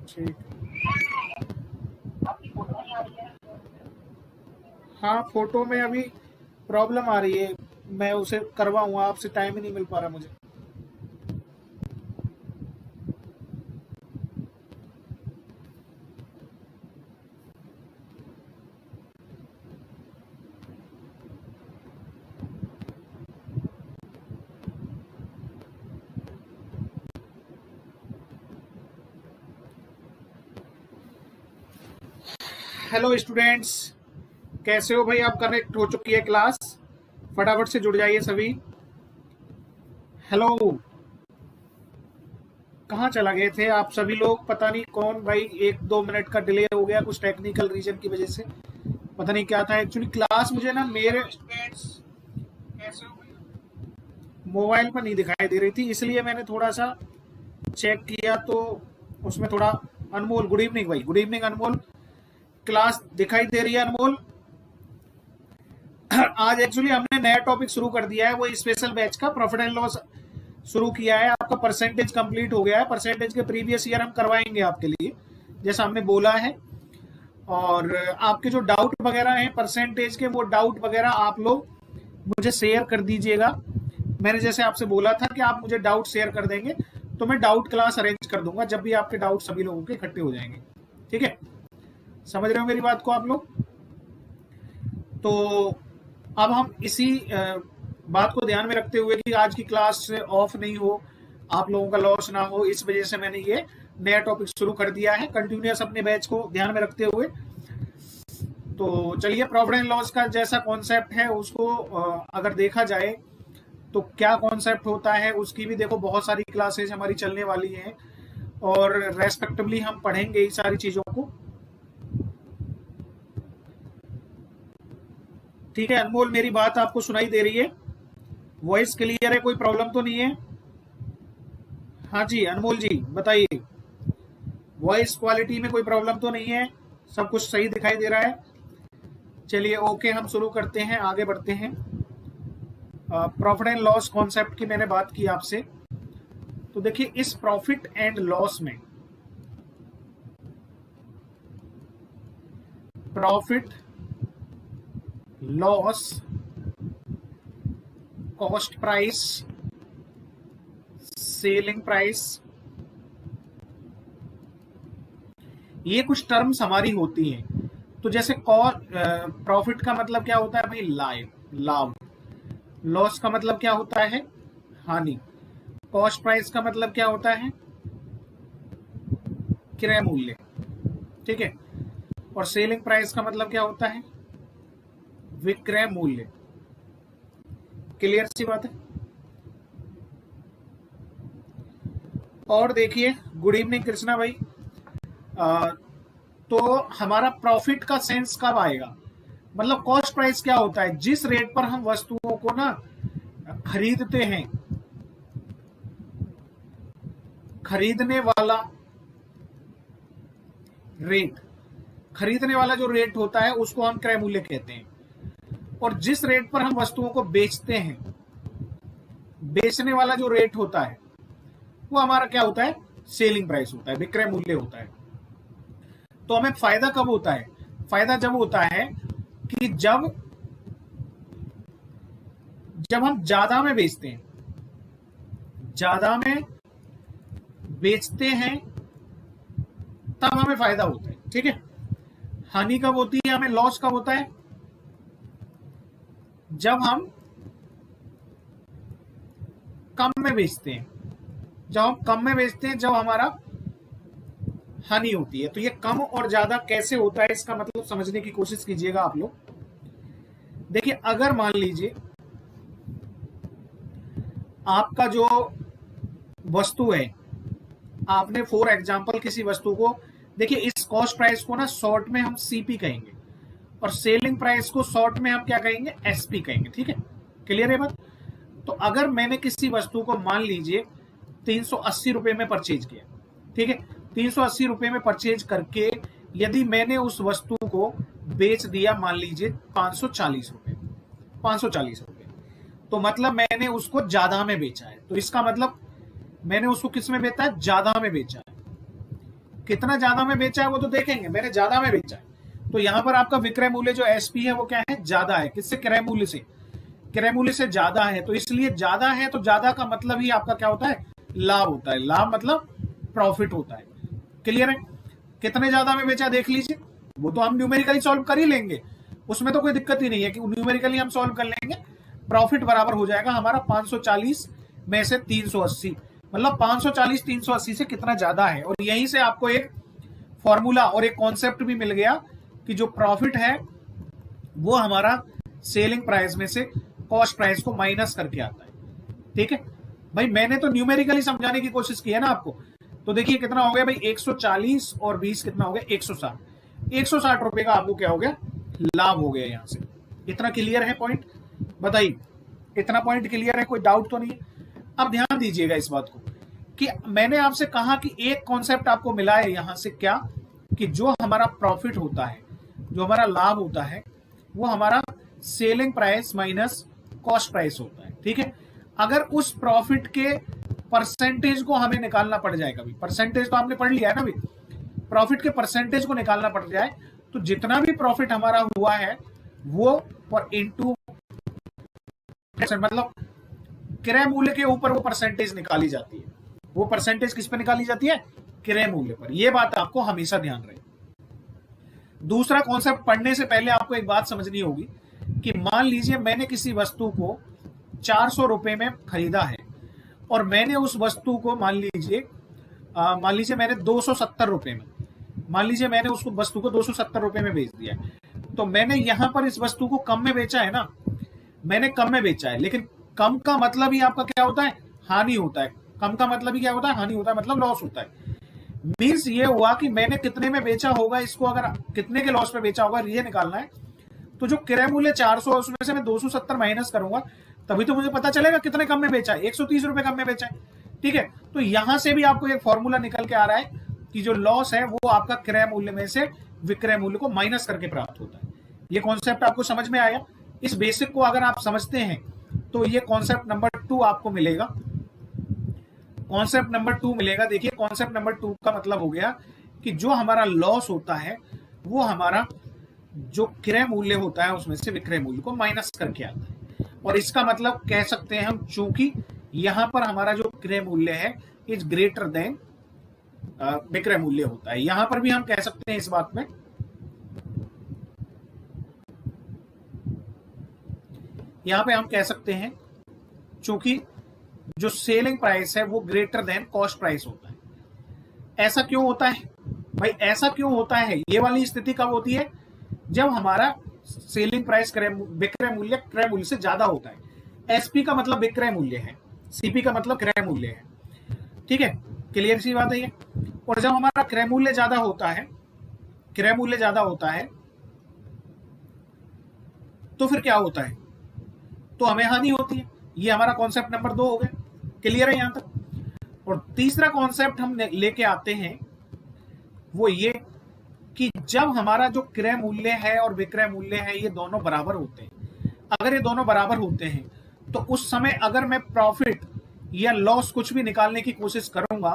ठीक। हाँ, फोटो में अभी प्रॉब्लम आ रही है, मैं उसे करवाऊंगा, आपसे टाइम ही नहीं मिल पा रहा मुझे। हेलो स्टूडेंट्स, कैसे हो भाई? आप कनेक्ट हो चुकी है क्लास, फटाफट से जुड़ जाइए सभी। हेलो, कहाँ चला गए थे आप सभी लोग? पता नहीं कौन भाई, 1-2 मिनट का डिले हो गया कुछ टेक्निकल रीजन की वजह से। पता नहीं क्या था एक्चुअली। क्लास मुझे ना, मेरे स्टूडेंट्स कैसे हो भाई, मोबाइल पर नहीं दिखाई दे रही थी, इसलिए मैंने थोड़ा सा चेक किया तो उसमें थोड़ा। अनमोल, गुड इवनिंग भाई। गुड इवनिंग अनमोल। क्लास दिखाई दे रही है अनमोल? आज एक्चुअली हमने नया टॉपिक शुरू कर दिया है, वो स्पेशल बैच का प्रॉफिट एंड लॉस शुरू किया है। आपका परसेंटेज कंप्लीट हो गया है, परसेंटेज के प्रीवियस ईयर हम करवाएंगे आपके लिए, जैसा हमने बोला है। और आपके जो डाउट वगैरह हैं परसेंटेज के, वो डाउट वगैरह आप लोग मुझे शेयर कर दीजिएगा। मैंने जैसे आपसे बोला था कि आप मुझे डाउट शेयर कर देंगे, तो मैं डाउट क्लास अरेंज कर दूंगा जब भी आपके डाउट सभी लोगों के इकट्ठे हो जाएंगे। ठीक है, समझ रहे हो मेरी बात को आप लोग? तो अब हम इसी बात को ध्यान में रखते हुए कि आज की क्लास ऑफ नहीं हो, आप लोगों का लॉस ना हो, इस वजह से मैंने ये नया टॉपिक शुरू कर दिया है, कंटिन्यूअस अपने बैच को ध्यान में रखते हुए। तो चलिए, प्रॉफिट एंड लॉस का जैसा कॉन्सेप्ट है उसको अगर देखा जाए तो क्या कॉन्सेप्ट होता है उसकी भी देखो बहुत सारी क्लासेज हमारी चलने वाली हैं, और रेस्पेक्टिवली हम पढ़ेंगे इस सारी चीजों को। ठीक है अनमोल, मेरी बात आपको सुनाई दे रही है? वॉइस क्लियर है? कोई प्रॉब्लम तो नहीं है? हाँ जी अनमोल जी बताइए, वॉइस क्वालिटी में कोई प्रॉब्लम तो नहीं है? सब कुछ सही दिखाई दे रहा है? चलिए ओके, हम शुरू करते हैं, आगे बढ़ते हैं। प्रॉफिट एंड लॉस कॉन्सेप्ट की मैंने बात की आपसे। तो देखिए, इस प्रॉफिट एंड लॉस में profit, loss, cost price, selling price, ये कुछ टर्म्स हमारी होती हैं। तो जैसे प्रॉफिट का मतलब क्या होता है भाई? लाभ। लॉस का मतलब क्या होता है? हानि। कॉस्ट प्राइस का मतलब क्या होता है? क्रय मूल्य। ठीक है। और सेलिंग प्राइस का मतलब क्या होता है? विक्रय मूल्य। क्लियर सी बात है? और देखिए, गुड इवनिंग कृष्णा भाई। तो हमारा प्रॉफिट का सेंस कब आएगा? मतलब कॉस्ट प्राइस क्या होता है? जिस रेट पर हम वस्तुओं को ना खरीदते हैं, खरीदने वाला रेट, खरीदने वाला जो रेट होता है उसको हम क्रय मूल्य कहते हैं। और जिस रेट पर हम वस्तुओं को बेचते हैं, बेचने वाला जो रेट होता है वो हमारा क्या होता है? सेलिंग प्राइस होता है, विक्रय मूल्य होता है। तो हमें फायदा कब होता है? फायदा जब होता है कि जब हम ज्यादा में बेचते हैं, ज्यादा में बेचते हैं तब हमें फायदा होता है। ठीक है। हानि कब होती है हमें? लॉस कब होता है? जब हम कम में बेचते हैं। जब हम कम में बेचते हैं, जब हमारा हानि होती है। तो ये कम और ज्यादा कैसे होता है, इसका मतलब समझने की कोशिश कीजिएगा आप लोग। देखिए, अगर मान लीजिए आपका जो वस्तु है, आपने फॉर एग्जांपल किसी वस्तु को, देखिए इस कॉस्ट प्राइस को ना शॉर्ट में हम सीपी कहेंगे, और सेलिंग प्राइस को शॉर्ट में हम क्या कहेंगे? एसपी कहेंगे। ठीक है, क्लियर है बात? तो अगर मैंने किसी वस्तु को मान लीजिए 380 रुपए में परचेज किया, ठीक है, 380 रुपए में परचेज करके यदि मैंने उस वस्तु को बेच दिया मान लीजिए 540 रुपए, 540 रुपए, तो मतलब मैंने उसको ज्यादा में बेचा है। तो इसका मतलब मैंने उसको किस में बेचा है? ज्यादा में बेचा है। कितना ज्यादा में बेचा है वो तो देखेंगे, मैंने ज्यादा में बेचा है, तो यहाँ पर आपका विक्रय मूल्य जो एसपी है वो क्या है, ज्यादा है। किससे? क्रय मूल्य से। क्रय मूल्य से ज्यादा है, तो इसलिए ज्यादा है, तो ज्यादा का मतलब ही आपका क्या होता है, लाभ होता है। लाभ मतलब प्रॉफिट होता है। क्लियर है? कितने ज्यादा में बेचा देख लीजिए, वो तो हम न्यूमेरिकली सॉल्व कर ही लेंगे, उसमें तो कोई दिक्कत ही नहीं है कि न्यूमेरिकली हम सॉल्व कर लेंगे। प्रॉफिट बराबर हो जाएगा हमारा 540 में से 380, मतलब 540 380 से कितना ज्यादा है। और यहीं से आपको एक फॉर्मूला और एक कॉन्सेप्ट भी मिल गया कि जो प्रॉफिट है वो हमारा सेलिंग प्राइस में से कॉस्ट प्राइस को माइनस करके आता है। ठीक है भाई, मैंने तो न्यूमेरिकली समझाने की कोशिश की है ना आपको। तो देखिए कितना हो गया भाई, 140 और 20 कितना हो गया, 160। 160 रुपए का आपको क्या हो गया, लाभ हो गया यहां से। इतना क्लियर है पॉइंट? बताइए, इतना पॉइंट क्लियर है? कोई डाउट तो नहीं है? अब ध्यान दीजिएगा इस बात को कि मैंने आपसे कहा कि एक कॉन्सेप्ट आपको मिला है यहां से, क्या कि जो हमारा प्रॉफिट होता है, जो हमारा लाभ होता है, वो हमारा selling price minus cost price होता है। ठीक है, अगर उस प्रॉफिट के परसेंटेज को हमें निकालना पड़ जाएगा, भी परसेंटेज तो आपने पढ़ लिया है ना, भी प्रॉफिट के परसेंटेज को निकालना पड़ जाए, तो जितना भी प्रॉफिट हमारा हुआ है वो और इनटू, मतलब क्रय मूल्य के ऊपर वो परसेंटेज निकाली जाती है। वो परसेंटेज किस पे निकाली जाती है, क्रय मूल्य पर। ये बात आपको हमेशा ध्यान रहे। दूसरा कॉन्सेप्ट पढ़ने से पहले आपको एक बात समझनी होगी कि मान लीजिए मैंने किसी वस्तु को 400 रुपए में खरीदा है और मैंने उस वस्तु को मान लीजिए मैंने 270 रुपए में, मान लीजिए मैंने उस वस्तु को 270 रुपए में बेच दिया है। तो मैंने यहां पर इस वस्तु को कम में बेचा है ना, मैंने कम में बेचा है, लेकिन कम का मतलब ही आपका क्या होता है, हानि होता है। कम का मतलब ही क्या होता है, हानि होता है, मतलब लॉस होता है। मीन्स ये हुआ कि मैंने कितने में बेचा होगा, इसको अगर कितने के लॉस में बेचा होगा ये निकालना है। तो जो क्रय मूल्य 400 है उसमें से मैं 270 माइनस करूंगा, तभी तो मुझे पता चलेगा कितने कम में बेचा है, 130 रुपए कम में बेचा है। ठीक है, तो यहां से भी आपको एक फॉर्मूला निकल के आ रहा है कि जो लॉस है वो आपका क्रय मूल्य में से विक्रय मूल्य को माइनस करके प्राप्त होता है। ये कॉन्सेप्ट आपको समझ में आया? इस बेसिक को अगर आप समझते हैं तो ये कॉन्सेप्ट नंबर 2 आपको मिलेगा। कॉन्सेप्ट नंबर 2 मिलेगा। देखिए कॉन्सेप्ट नंबर 2 का मतलब हो गया कि जो हमारा लॉस होता है वो हमारा जो क्रय मूल्य होता है उसमें से विक्रय मूल्य को माइनस करके आता है। और इसका मतलब कह सकते हैं हम, चूंकि यहां पर हमारा जो क्रय मूल्य है इज ग्रेटर देन विक्रय मूल्य होता है। यहां पर भी हम कह सकते हैं इस बात में, यहां पे हम कह सकते हैं चूंकि जो सेलिंग प्राइस है वो ग्रेटर देन कॉस्ट प्राइस होता है। ऐसा क्यों होता है भाई, ऐसा क्यों होता है? ये वाली स्थिति कब होती है, जब हमारा सेलिंग प्राइस विक्रय मूल्य क्रय मूल्य से ज्यादा होता है। एसपी का मतलब विक्रय मूल्य है, सीपी का मतलब क्रय मूल्य है। ठीक है, क्लियर सी बात है ये। और जब हमारा क्रय मूल्य ज्यादा होता है, क्रय मूल्य ज्यादा होता है, तो फिर क्या होता है, तो हमें हानि होती है। ये हमारा कॉन्सेप्ट नंबर 2 हो गया। क्लियर है यहां तक? और तीसरा कॉन्सेप्ट हम लेके आते हैं वो ये कि जब हमारा जो क्रय मूल्य है और विक्रय मूल्य है ये दोनों बराबर होते हैं, अगर ये दोनों बराबर होते हैं तो उस समय अगर मैं प्रॉफिट या लॉस कुछ भी निकालने की कोशिश करूंगा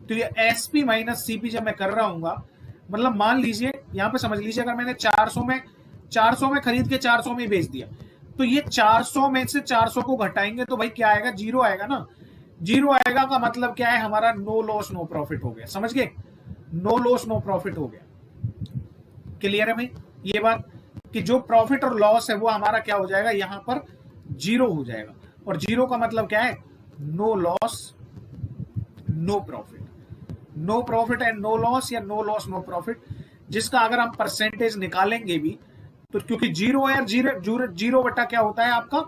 तो ये एसपी माइनस सीपी जब मैं कर रहा हूंगा, मतलब मान लीजिए यहां पे समझ लीजिए अगर मैंने 400 में खरीद के 400 में बेच दिया, तो ये 400 में से 400 को घटाएंगे तो भाई क्या आएगा, जीरो आएगा ना। जीरो आएगा का मतलब क्या है, हमारा नो लॉस नो प्रॉफिट हो गया। समझ गए? नो लॉस नो प्रॉफिट हो गया। क्लियर है भाई ये बात कि जो प्रॉफिट और लॉस है वो हमारा क्या हो जाएगा, यहां पर जीरो हो जाएगा। और जीरो का मतलब क्या है, no loss no profit. No profit and no loss या नो लॉस नो प्रॉफिट, जिसका अगर हम परसेंटेज निकालेंगे भी तो क्योंकि जीरो है, जीरो बटा क्या होता है आपका,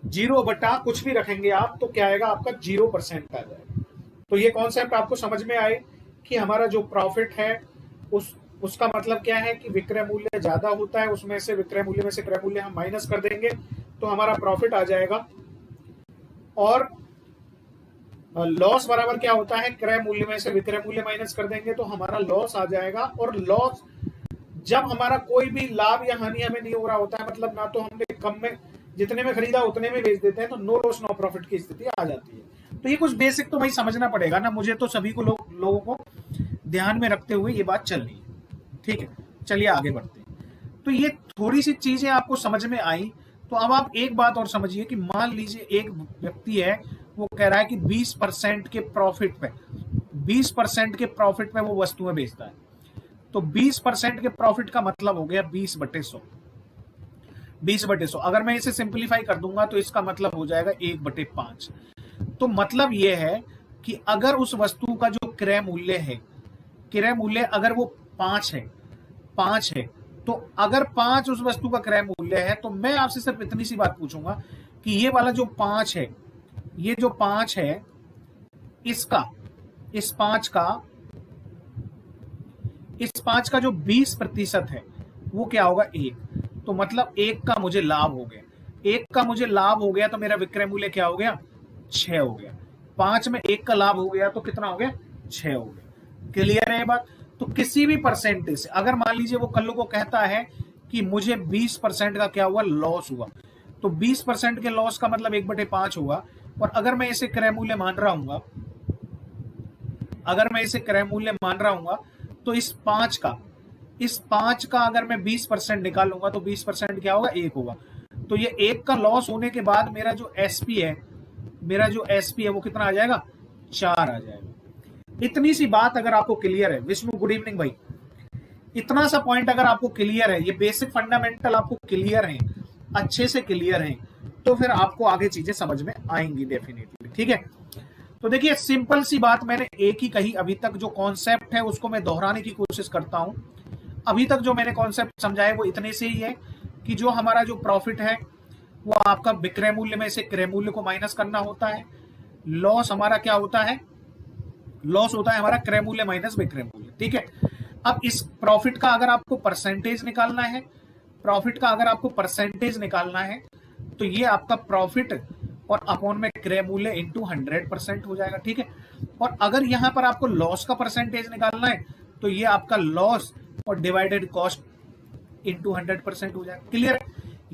जीरो बटा कुछ भी रखेंगे आप तो क्या आएगा आपका 0% आ जाएगा। तो ये कॉन्सेप्ट आपको समझ में आए कि हमारा जो प्रॉफिट है उसका मतलब क्या है कि विक्रय मूल्य ज्यादा होता है, उसमें से विक्रय मूल्य में से क्रय मूल्य हम माइनस कर देंगे तो हमारा प्रॉफिट आ जाएगा। और लॉस बराबर क्या होता है, क्रय मूल्य में से विक्रय मूल्य माइनस कर देंगे तो हमारा लॉस आ जाएगा। और लॉस जब हमारा कोई भी लाभ या हानि हमें नहीं हो रहा होता है, मतलब ना तो हमने कम में जितने में खरीदा उतने में बेच देते हैं, तो नो लॉस नो प्रॉफिट की स्थिति आ जाती है। तो ये कुछ बेसिक तो भाई समझना पड़ेगा ना, मुझे तो सभी को लोगों को ध्यान में रखते हुए ये बात चल रही है। ठीक है, चलिए आगे बढ़ते हैं। तो ये थोड़ी सी चीजें आपको समझ में आई। तो अब आप एक बात और समझिए कि मान लीजिए एक व्यक्ति है, वो कह रहा है कि 20% के प्रॉफिट पे 20% के प्रॉफिट में वो वस्तुएं बेचता है। तो 20% के प्रॉफिट का मतलब हो गया 20/100। 20/100 अगर मैं इसे सिंप्लीफाई कर दूंगा तो इसका मतलब हो जाएगा 1/5। तो मतलब यह है कि अगर उस वस्तु का जो क्रय मूल्य है, क्रय मूल्य अगर वो 5 है, तो अगर 5 उस वस्तु का क्रय मूल्य है, तो मैं आपसे सिर्फ इतनी सी बात पूछूंगा कि ये वाला जो 5 है, ये जो 5 है, इस 5 का जो 20% है वो क्या होगा? 1। तो मतलब 1 का मुझे लाभ हो गया। 1 का मुझे लाभ हो गया तो मेरा विक्रय मूल्य क्या हो गया? 6 हो गया। 5 में 1 का लाभ हो गया तो कितना हो गया? 6 हो गया। क्लियर है ये बात? तो किसी भी परसेंटेज से, अगर मान लीजिए वो कल्लू को कहता है कि मुझे 20% का क्या हुआ? लॉस हुआ, तो 20% के लॉस का मतलब 1/5 हुआ। और अगर मैं इसे क्रय मूल्य मान रहा हूं, तो इस 5 का अगर मैं 20% निकालूंगा तो 20% क्या होगा? 1 होगा। तो ये 1 का लॉस होने के बाद मेरा जो एसपी है, वो कितना आ जाएगा? 4 आ जाएगा। इतनी सी बात अगर आपको क्लियर है, विष्णु गुड इवनिंग भाई, इतना सा पॉइंट अगर आपको क्लियर है, ये बेसिक फंडामेंटल आपको क्लियर है, अच्छे से क्लियर है, तो फिर आपको आगे चीजें समझ में आएंगी डेफिनेटली। ठीक है, तो देखिए सिंपल सी बात मैंने एक ही कही। अभी तक जो कॉन्सेप्ट है उसको मैं दोहराने की कोशिश करता हूं। अभी तक जो मैंने कॉन्सेप्ट समझाए वो इतने से ही है कि जो हमारा जो प्रॉफिट है वो आपका विक्रय मूल्य में से क्रय मूल्य को माइनस करना होता है। लॉस हमारा क्या होता है? लॉस होता है हमारा क्रय मूल्य माइनस विक्रय मूल्य। ठीक है, अब इस प्रॉफिट का अगर आपको परसेंटेज निकालना है, तो ये आपका प्रॉफिट और अपॉन में क्रय मूल्य इंटू 100% हो जाएगा। ठीक है, और अगर यहां पर आपको लॉस का परसेंटेज निकालना है तो ये आपका लॉस और डिवाइडेड कॉस्ट इंटू 100% हो जाएगा। क्लियर?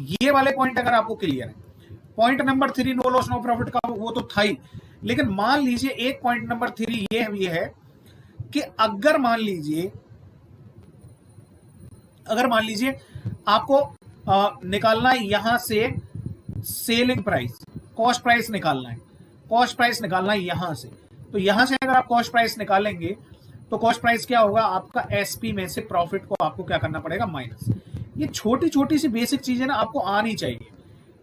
ये वाले पॉइंट अगर आपको क्लियर है। Point number 3 no loss no profit का वो तो था ही, लेकिन मान लीजिए एक पॉइंट नंबर 3 ये है कि अगर मान लीजिए आपको निकालना है यहां से सेलिंग प्राइस, कॉस्ट प्राइस निकालना है यहां से। तो यहां से अगर आप कॉस्ट प्राइस निकालेंगे तो कॉस्ट प्राइस क्या होगा? आपका एसपी में से प्रॉफिट को आपको क्या करना पड़ेगा? माइनस। ये छोटी छोटी सी बेसिक चीजें ना आपको आनी चाहिए।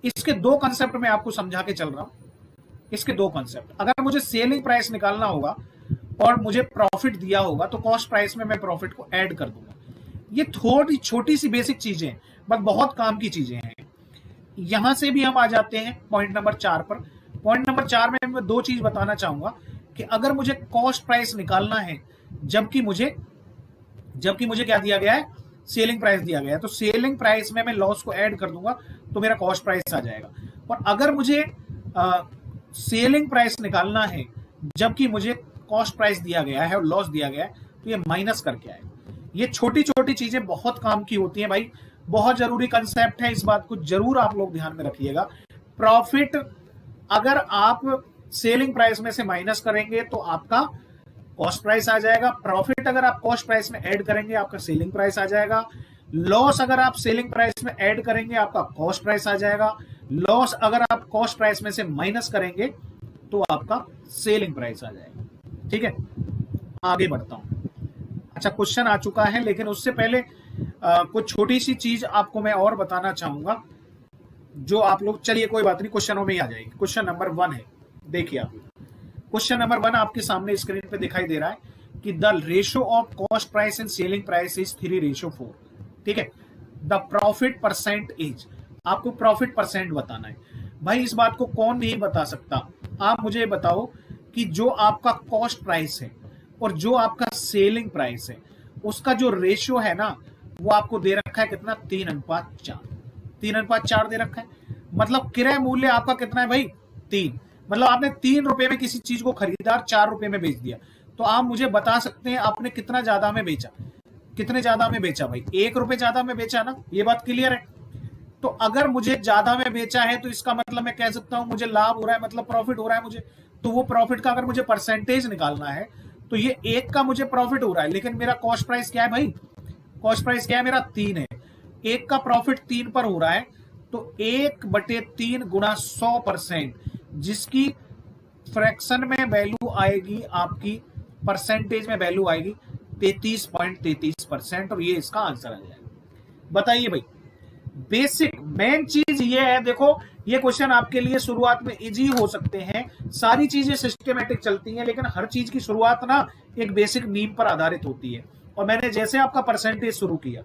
इसके 2 कंसेप्ट में आपको समझा के चल रहा हूं। इसके 2 कंसेप्ट, अगर मुझे सेलिंग प्राइस निकालना होगा और मुझे प्रॉफिट दिया होगा तो कॉस्ट प्राइस में मैं प्रॉफिट को ऐड कर दूंगा। ये थोड़ी छोटी सी बेसिक चीजें बट बहुत काम की चीजें हैं। यहां से भी हम आ जाते हैं पॉइंट नंबर 4 पर। पॉइंट नंबर 4 में मैं 2 चीज बताना चाहूंगा कि अगर मुझे कॉस्ट प्राइस निकालना है, जबकि मुझे क्या दिया गया है? सेलिंग प्राइस दिया गया है, तो सेलिंग प्राइस में मैं लॉस को ऐड कर दूंगा तो मेरा कॉस्ट प्राइस आ जाएगा। और अगर मुझे सेलिंग प्राइस निकालना है जबकि मुझे कॉस्ट प्राइस दिया गया है और लॉस दिया गया है, तो ये माइनस करके आएगा। ये छोटी छोटी चीजें बहुत काम की होती हैं भाई, बहुत जरूरी कंसेप्ट है। इस बात को जरूर आप लोग ध्यान में रखिएगा। प्रॉफिट अगर आप सेलिंग प्राइस में से माइनस करेंगे तो आपका कॉस्ट प्राइस आ जाएगा। प्रॉफिट अगर आप कॉस्ट प्राइस में ऐड करेंगे आपका सेलिंग प्राइस आ जाएगा। लॉस अगर आप सेलिंग प्राइस में ऐड करेंगे आपका कॉस्ट प्राइस आ जाएगा। लॉस अगर आप कॉस्ट प्राइस में से माइनस करेंगे तो आपका सेलिंग प्राइस आ जाएगा। ठीक है, आगे बढ़ता हूं। अच्छा, क्वेश्चन आ चुका है, लेकिन उससे पहले कुछ छोटी सी चीज आपको मैं और बताना चाहूंगा जो आप लोग, चलिए कोई बात नहीं, क्वेश्चनों में ही आ जाएगी। क्वेश्चन नंबर 1 है, देखिए आप क्वेश्चन नंबर 1 आपके सामने स्क्रीन पे दिखाई दे रहा है कि the ratio of cost price and selling price is 3:4। ठीक है, द प्रॉफिट परसेंट इज, आपको प्रॉफिट परसेंट बताना है। भाई इस बात को कौन नहीं बता सकता? आप मुझे बताओ कि जो आपका कॉस्ट प्राइस है और जो आपका सेलिंग प्राइस है उसका जो रेशियो है ना, वो आपको दे रखा है कितना? 3:4। 3:4 दे रखा है। मतलब क्रय मूल्य आपका कितना है भाई? 3। मतलब आपने 3 रुपए में किसी चीज को खरीदा और 4 रुपए में बेच दिया। तो आप मुझे बता सकते हैं आपने कितना ज्यादा में बेचा? कितने ज्यादा में बेचा भाई? 1 रुपए ज्यादा में बेचा ना, ये बात क्लियर है। तो अगर मुझे ज्यादा में बेचा है तो इसका मतलब मैं कह सकता हूं मुझे लाभ हो रहा है, मतलब प्रॉफिट हो रहा है मुझे। तो वो प्रॉफिट का अगर मुझे परसेंटेज निकालना है तो ये 1 का मुझे प्रॉफिट हो रहा है, लेकिन मेरा कॉस्ट प्राइस क्या है भाई, कॉस्ट प्राइस क्या है मेरा 3 है, 1 का प्रॉफिट 3 पर हो रहा है, तो 1/3 गुणा 100%, जिसकी फ्रैक्शन में वैल्यू आएगी आपकी, परसेंटेज में वैल्यू आएगी 33.33%, और ये इसका आंसर आ जाएगा। बताइए भाई, बेसिक मेन चीज ये है, देखो ये क्वेश्चन आपके लिए शुरुआत में इजी हो सकते हैं, सारी चीजें सिस्टमेटिक चलती हैं, लेकिन हर चीज की शुरुआत ना एक बेसिक नींव पर आधारित होती है। और मैंने जैसे आपका परसेंटेज शुरू किया,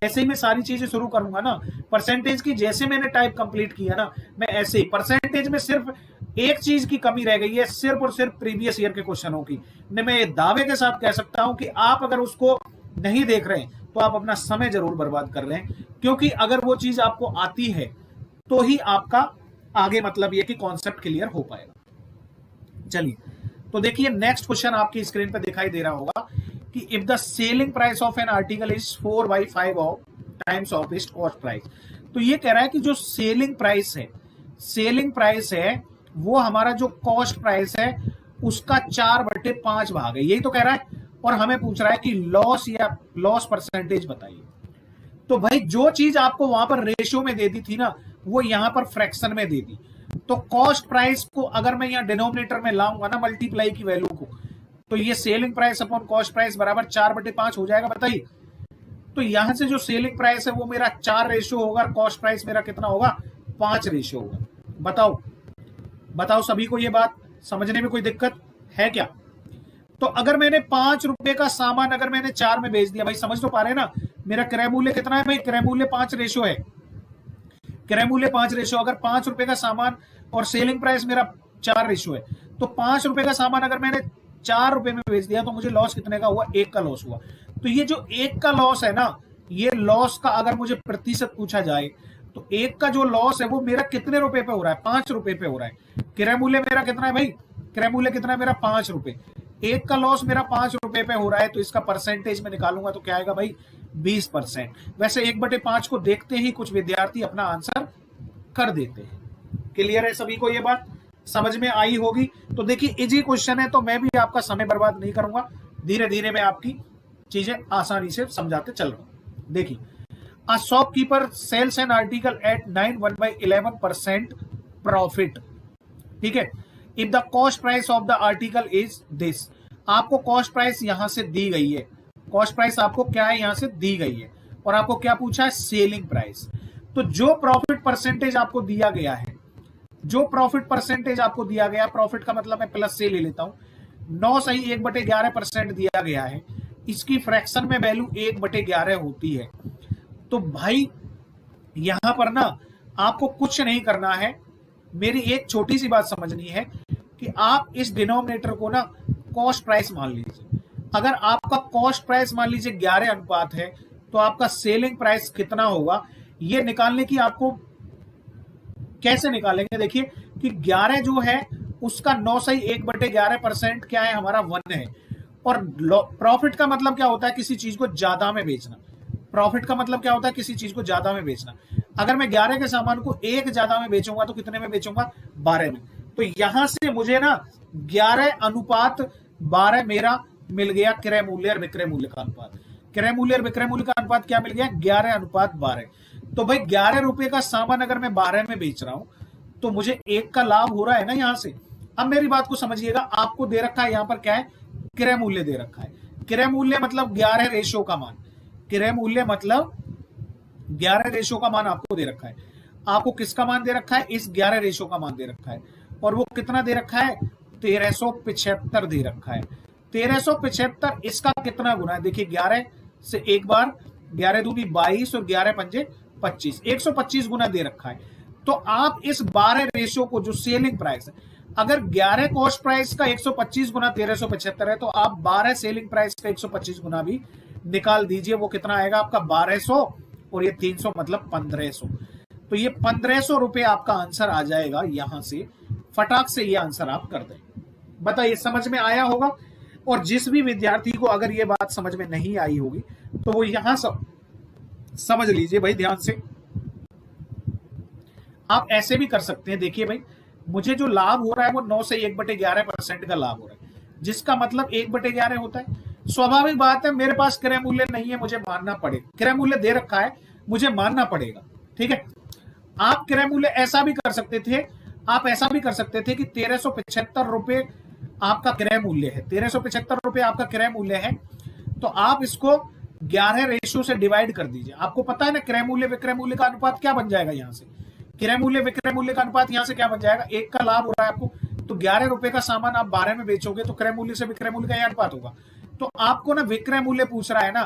ऐसे ही मैं सारी चीजें शुरू करूंगा ना। परसेंटेज की जैसे मैंने टाइप कंप्लीट किया ना, मैं ऐसे ही परसेंटेज में सिर्फ एक चीज की कमी रह गई है, सिर्फ और सिर्फ प्रीवियस ईयर के क्वेश्चनों की। मैं ये दावे के साथ कह सकता हूं कि आप अगर उसको नहीं देख रहे हैं तो आप अपना समय जरूर बर्बाद कर रहे हैं, क्योंकि अगर वो चीज आपको आती है तो ही आपका आगे मतलब ये कि कॉन्सेप्ट क्लियर हो पाएगा। चलिए, तो देखिए नेक्स्ट क्वेश्चन आपकी स्क्रीन पे दिखाई दे रहा होगा कि if the selling price of an article is 4/5 of times of its cost price. तो ये कह रहा है कि जो सेलिंग प्राइस है वो हमारा जो कॉस्ट प्राइस है उसका 4/5 भाग है, यही तो कह रहा है। और हमें पूछ रहा है कि लॉस या लॉस परसेंटेज बताइए। तो भाई जो चीज आपको वहां पर रेशियो में दे दी थी ना, वो यहां पर फ्रैक्शन में दे दी। तो कॉस्ट प्राइस को अगर मैं यहां डिनोमिनेटर में लाऊंगा ना मल्टीप्लाई की वैल्यू को, तो ये selling price upon cost price बराबर 4/5 हो जाएगा। बताइए, तो यहां से जो सेलिंग प्राइस है वो मेरा 4 रेशियो होगा, कॉस्ट प्राइस मेरा कितना होगा, 5 रेशियो होगा। बताओ सभी को ये बात समझने में कोई दिक्कत है क्या? तो अगर मैंने 5 रुपए का सामान अगर मैंने 4 में बेच दिया, भाई समझ तो पा रहे हैं ना, मेरा क्रय मूल्य कितना है भाई, क्रय मूल्य 5 रेशियो है, क्रय मूल्य 5 रेशियो। अगर 5 रुपए का सामान और सेलिंग प्राइस मेरा 4 रेशियो है, तो 5 रुपए का सामान अगर मैंने 4 रुपए में बेच दिया तो मुझे लॉस कितने का हुआ, 1 का लॉस हुआ। तो ये जो 1 का लॉस है ना, ये लॉस का अगर मुझे प्रतिशत पूछा जाए तो 1 का जो लॉस है वो मेरा कितने रुपए पे हो रहा है, 5 रुपए पे हो रहा है। क्रय मूल्य मेरा कितना है भाई, क्रय मूल्य कितना है मेरा 5 रुपए, 1 का लॉस मेरा 5 रुपए पे हो रहा है, तो इसका परसेंटेज में निकालूंगा तो क्या आएगा भाई, 20%। वैसे 1/5 को देखते ही कुछ विद्यार्थी अपना आंसर कर देते हैं। क्लियर है सभी को, ये बात समझ में आई होगी। तो देखिए इजी क्वेश्चन है, तो मैं भी आपका समय बर्बाद नहीं करूंगा, धीरे धीरे मैं आपकी चीजें आसानी से समझाते चल रहा हूं। देखिए, a shopkeeper sells an article at 9/11% profit, ठीक है। If the cost price of the article is this, आपको कॉस्ट प्राइस यहां से दी गई है, कॉस्ट प्राइस आपको क्या है यहां से दी गई है, और आपको क्या पूछा है, सेलिंग प्राइस। तो जो प्रॉफिट परसेंटेज आपको दिया गया है, जो प्रॉफिट परसेंटेज आपको दिया गया, प्रॉफिट का मतलब मैं प्लस से ले लेता हूं, 9 सही 1/11% दिया गया है, इसकी फ्रैक्शन में वैल्यू 1/11 होती है। तो भाई यहां पर ना आपको कुछ नहीं करना है, मेरी एक छोटी सी बात समझनी है कि आप इस डिनोमिनेटर को ना कॉस्ट प्राइस मान लीजिए। अगर आपका कॉस्ट प्राइस मान लीजिए 11 अनुपात है, तो आपका सेलिंग प्राइस कितना होगा, ये निकालने की आपको कैसे निकालेंगे, देखिए कि 11 जो है उसका 9 सही 1/11% क्या है हमारा 1 है। और प्रॉफिट का मतलब क्या होता है, किसी चीज को ज्यादा में बेचना। प्रॉफिट का मतलब क्या होता है, किसी चीज को ज्यादा में बेचना। अगर मैं 11 के सामान को 1 ज्यादा में बेचूंगा तो कितने में बेचूंगा, 12 में। तो यहां से मुझे ना 11/12 मेरा मिल गया क्रय मूल्य और विक्रय मूल्य का अनुपात। क्रय मूल्य और विक्रय मूल्य का अनुपात क्या मिल गया, 11/12। तो भाई 11 रुपए का सामान अगर मैं 12 में बेच रहा हूं तो मुझे 1 का लाभ हो रहा है ना यहां से। अब मेरी बात को समझिएगा, आपको दे रखा है यहां पर क्या है, क्रय मूल्य दे रखा है। क्रय मूल्य मतलब 11 रेशियो का मान, क्रय मूल्य मतलब 11 रेशियो का मान आपको दे रखा है। आपको किसका मान दे रखा है, इस 11 रेशियो का मान दे रखा है। और वो कितना दे रखा है, 1375 दे रखा है। 1375 इसका कितना गुना है, देखिए 11 से एक बार, 11 दूनी 22 और 11 पंजे 25, 125 गुना दे रखा है। तो आप इस 12 रेशियो को, जो सेलिंग प्राइस है, अगर 11 कॉस्ट प्राइस का 125 गुना 1375 है, तो आप 12 सेलिंग प्राइस का 125 गुना भी निकाल दीजिए। वो कितना आएगा आपका 1200, और ये 300 मतलब 1500। तो ये 1500 रुपए आपका आंसर आ जाएगा। यहां से फटाक से ये आंसर आप कर दें। बताइए समझ में आया होगा। और जिस भी विद्यार्थी को अगर ये बात समझ में नहीं आई होगी तो वो यहां समझ लीजिए भाई ध्यान से। आप ऐसे भी कर सकते हैं, देखिए भाई मुझे जो लाभ हो रहा है वो 9 से 1/11% का लाभ हो रहा है, जिसका मतलब 1/11 होता है। स्वाभाविक बात है, मेरे पास क्रय मूल्य नहीं है, मुझे मानना पड़ेगा। क्रय मूल्य दे रखा है, मुझे मानना पड़ेगा। ठीक है, आप क्रय मूल्य ऐसा भी कर सकते थे, आप ऐसा भी कर सकते थे कि 1375 रुपए आपका क्रय मूल्य है, 1375 रुपए आपका क्रय मूल्य है, तो आप इसको 11 रेशियो से डिवाइड कर दीजिए। आपको पता है ना क्रय मूल्य विक्रय मूल्य का अनुपात क्या बन जाएगा, यहां से क्रय मूल्य विक्रय मूल्य का अनुपात यहां से क्या बन जाएगा, 1 का लाभ हो रहा है आपको, तो 11 रुपए का सामान आप 12 में बेचोगे तो क्रय मूल्य से विक्रय मूल्य का यह अनुपात होगा। तो आपको ना विक्रय मूल्य पूछ रहा है ना,